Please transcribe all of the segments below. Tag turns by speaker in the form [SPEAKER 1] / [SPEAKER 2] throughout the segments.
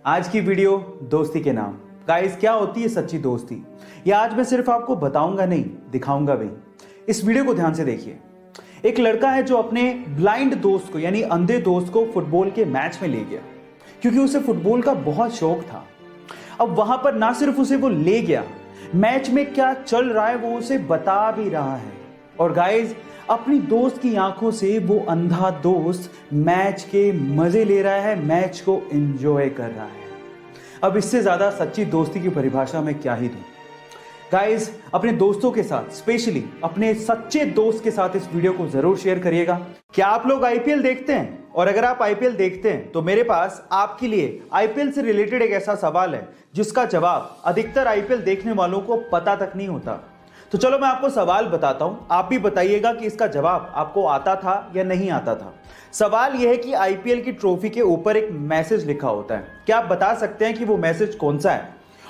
[SPEAKER 1] आज की वीडियो दोस्ती के नाम। गाइस, क्या होती है सच्ची दोस्ती, ये आज मैं सिर्फ आपको बताऊंगा नहीं, दिखाऊंगा भी। इस वीडियो को ध्यान से देखिए। एक लड़का है जो अपने ब्लाइंड दोस्त को यानी अंधे दोस्त को फुटबॉल के मैच में ले गया, क्योंकि उसे फुटबॉल का बहुत शौक था। अब वहां पर ना सिर्फ उसे वो ले गया, मैच में क्या चल रहा है वो उसे बता भी रहा है। और गाइस, अपनी दोस्त की आंखों से वो अंधा दोस्त मैच के मजे ले रहा है, मैच को एंजॉय कर रहा है। अब इससे ज्यादा सच्ची दोस्ती की परिभाषा मैं क्या ही दूं। गाइस, अपने दोस्तों के साथ, स्पेशली अपने सच्चे दोस्त के साथ इस वीडियो को जरूर शेयर करिएगा। क्या आप लोग आईपीएल देखते हैं? और अगर आप आईपीएल देखते हैं तो मेरे पास आपके लिए आईपीएल से रिलेटेड एक ऐसा सवाल है जिसका जवाब अधिकतर आईपीएल देखने वालों को पता तक नहीं होता। तो चलो मैं आपको सवाल बताता हूं, आप भी बताइएगा कि इसका जवाब आपको आता था या नहीं आता था। सवाल यह है कि आईपीएल की ट्रॉफी के ऊपर एक मैसेज लिखा होता है। क्या आप बता सकते हैं कि वो मैसेज कौन सा है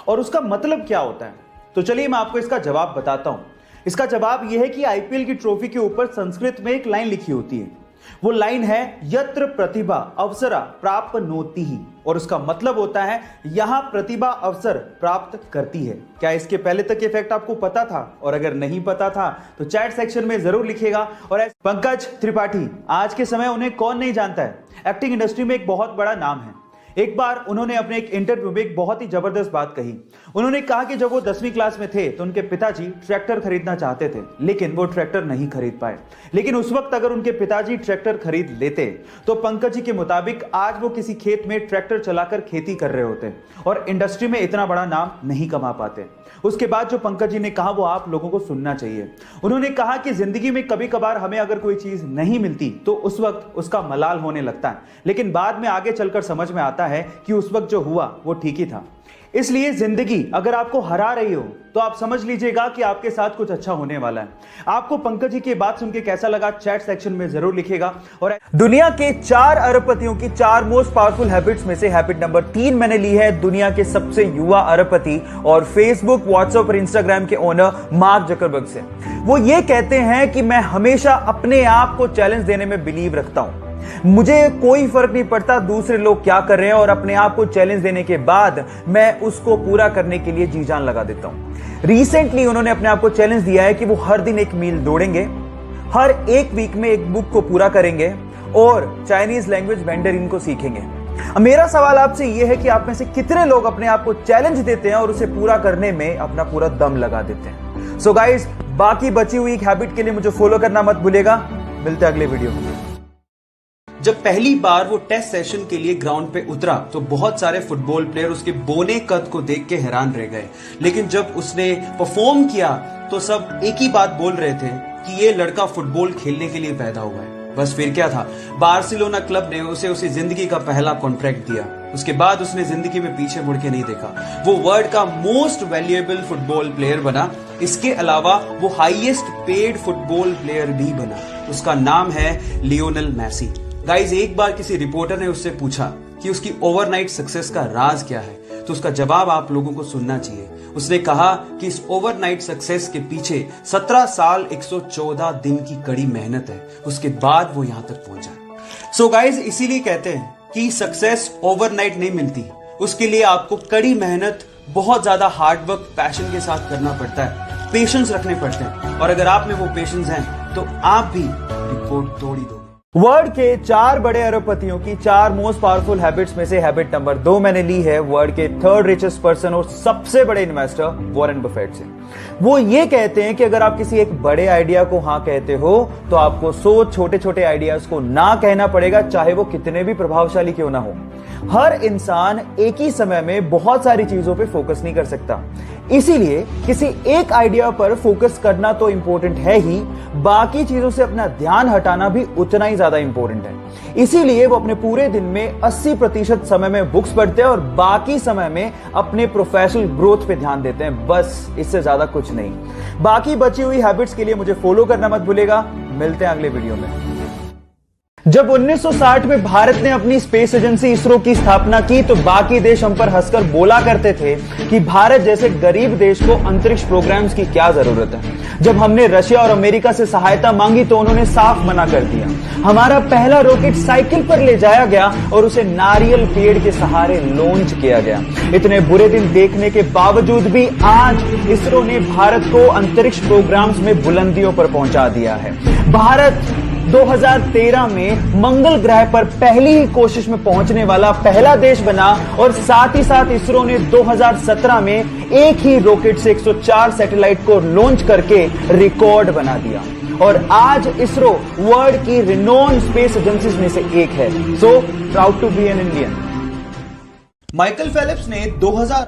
[SPEAKER 1] और उसका मतलब क्या होता है? तो चलिए मैं आपको इसका जवाब बताता हूं। इसका जवाब यह है कि आईपीएल की ट्रॉफी के ऊपर संस्कृत में एक लाइन लिखी होती है। वो लाइन है यत्र प्रतिभा अवसरा प्राप्नोति ही, और उसका मतलब होता है यहां प्रतिभा अवसर प्राप्त करती है। क्या इसके पहले तक ये फैक्ट आपको पता था? और अगर नहीं पता था तो चैट सेक्शन में जरूर लिखिएगा। और पंकज त्रिपाठी, आज के समय उन्हें कौन नहीं जानता है, एक्टिंग इंडस्ट्री में एक बहुत बड़ा नाम है। एक बार उन्होंने अपने एक इंटरव्यू में एक बहुत ही जबरदस्त बात कही। उन्होंने कहा कि जब वो 10वीं क्लास में थे तो उनके पिताजी ट्रैक्टर खरीदना चाहते थे, लेकिन वो ट्रैक्टर नहीं खरीद पाए। लेकिन उस वक्त अगर उनके पिताजी ट्रैक्टर खरीद लेते तो पंकज जी के मुताबिक आज वो किसी खेत में ट्रैक्टर चलाकर खेती कर रहे होते और इंडस्ट्री में इतना बड़ा नाम नहीं कमा पाते। उसके बाद जो पंकज जी ने कहा वो आप लोगों को सुनना चाहिए। उन्होंने कहा कि जिंदगी में कभी कभार हमें अगर कोई चीज नहीं मिलती तो उस वक्त उसका मलाल होने लगता है, लेकिन बाद में आगे चलकर समझ में आता है कि उस वक्त जो हुआ वो ठीक ही था। इसलिए जिंदगी अगर आपको हरा रही हो तो आप समझ लीजिएगा कि आपके साथ कुछ अच्छा होने वाला है। आपको पंकज जी की बात सुन के कैसा लगा चैट सेक्शन में जरूर लिखिएगा। और दुनिया के 4 अरबपतियों की 4 मोस्ट पावरफुल हैबिट्स में से हैबिट नंबर 3 मैंने ली है दुनिया के सबसे युवा अरबपति और फेसबुक, व्हाट्सएप और इंस्टाग्राम के ओनर मार्क जकरबर्ग से। वो ये कहते हैं कि मैं हमेशा अपने आप को चैलेंज देने में बिलीव रखता हूं। मुझे कोई फर्क नहीं पड़ता दूसरे लोग क्या कर रहे हैं, और अपने आप को चैलेंज देने के बाद मैं उसको पूरा करने के लिए जी जान लगा देता हूं। रिसेंटली उन्होंने अपने आप को चैलेंज दिया है कि वो हर दिन 1 मील दौड़ेंगे, हर एक वीक में एक बुक को पूरा करेंगे और चाइनीज लैंग्वेज मैंडरिन को सीखेंगे। मेरा सवाल आपसे यह है कि आप में से कितने लोग अपने आप को चैलेंज देते हैं और उसे पूरा करने में अपना पूरा दम लगा देते हैं? सो गाइस, बाकी बची हुई हैबिट के लिए मुझे फॉलो करना मत भूलिएगा। मिलते हैं अगले वीडियो में। जब पहली बार वो टेस्ट सेशन के लिए ग्राउंड पे उतरा तो बहुत सारे फुटबॉल प्लेयर उसके बोने कद को देख के हैरान रह गए, लेकिन जब उसने परफॉर्म किया तो सब एक ही बात बोल रहे थे कि ये लड़का फुटबॉल खेलने के लिए पैदा हुआ है। बस फिर क्या था, बार्सिलोना क्लब ने उसे जिंदगी का पहला कॉन्ट्रैक्ट दिया। उसके बाद उसने जिंदगी में पीछे मुड़ के नहीं देखा। वो वर्ल्ड का मोस्ट वैल्यूएबल फुटबॉल प्लेयर बना। इसके अलावा वो हाईएस्ट पेड फुटबॉल प्लेयर भी बना। उसका नाम है लियोनेल मेसी। गाइज, एक बार किसी रिपोर्टर ने उससे पूछा कि उसकी ओवरनाइट सक्सेस का राज क्या है, तो उसका जवाब आप लोगों को सुनना चाहिए। उसने कहा कि इस ओवरनाइट सक्सेस के पीछे 17 साल 114 दिन की कड़ी मेहनत है, उसके बाद वो यहां तक पहुंचा। सो गाइज, इसीलिए कहते हैं कि सक्सेस ओवरनाइट नहीं मिलती, उसके लिए आपको कड़ी मेहनत, बहुत ज्यादा हार्डवर्क, पैशन के साथ करना पड़ता है, पेशेंस रखने पड़ते हैं। और अगर आप में वो पेशेंस हैं तो आप भी रिकॉर्ड तोड़ ही दोगे। वर्ल्ड के 4 बड़े अरबपतियों की 4 मोस्ट पावरफुल हैबिट्स में से हैबिट नंबर 2 मैंने ली है वर्ल्ड के 3rd रिचेस्ट पर्सन और सबसे बड़े इन्वेस्टर वॉरेन बफेट से। वो ये कहते हैं कि अगर आप किसी एक बड़े आइडिया को हाँ कहते हो तो आपको 100 छोटे छोटे आइडियाज को ना कहना पड़ेगा, चाहे वो कितने भी प्रभावशाली क्यों ना हो। हर इंसान एक ही समय में बहुत सारी चीजों पे फोकस नहीं कर सकता, इसीलिए किसी एक आइडिया पर फोकस करना तो इंपॉर्टेंट है ही, बाकी चीजों से अपना ध्यान हटाना भी उतना ही ज्यादा इंपॉर्टेंट है। इसीलिए वो अपने पूरे दिन में 80% समय में बुक्स पढ़ते हैं और बाकी समय में अपने प्रोफेशनल ग्रोथ पे ध्यान देते हैं। बस इससे ज्यादा कुछ नहीं। बाकी बची हुई हैबिट्स के लिए मुझे फॉलो करना मत भूलेगा। मिलते हैं अगले वीडियो में। जब 1960 में भारत ने अपनी स्पेस एजेंसी इसरो की स्थापना की तो बाकी देश हम पर हंसकर बोला करते थे कि भारत जैसे गरीब देश को अंतरिक्ष प्रोग्राम्स की क्या जरूरत है। जब हमने रशिया और अमेरिका से सहायता मांगी तो उन्होंने साफ मना कर दिया। हमारा पहला रॉकेट साइकिल पर ले जाया गया और उसे नारियल पेड़ के सहारे लॉन्च किया गया। इतने बुरे दिन देखने के बावजूद भी आज इसरो ने भारत को अंतरिक्ष प्रोग्राम्स में बुलंदियों पर पहुंचा दिया है। भारत 2013 में मंगल ग्रह पर पहली ही कोशिश में पहुंचने वाला पहला देश बना और साथ ही साथ इसरो ने 2017 में एक ही रॉकेट से 104 सैटेलाइट को लॉन्च करके रिकॉर्ड बना दिया और आज इसरो वर्ल्ड की रिनोन स्पेस एजेंसीज में से एक है। So proud to be an Indian.
[SPEAKER 2] Michael Phelps ने 2000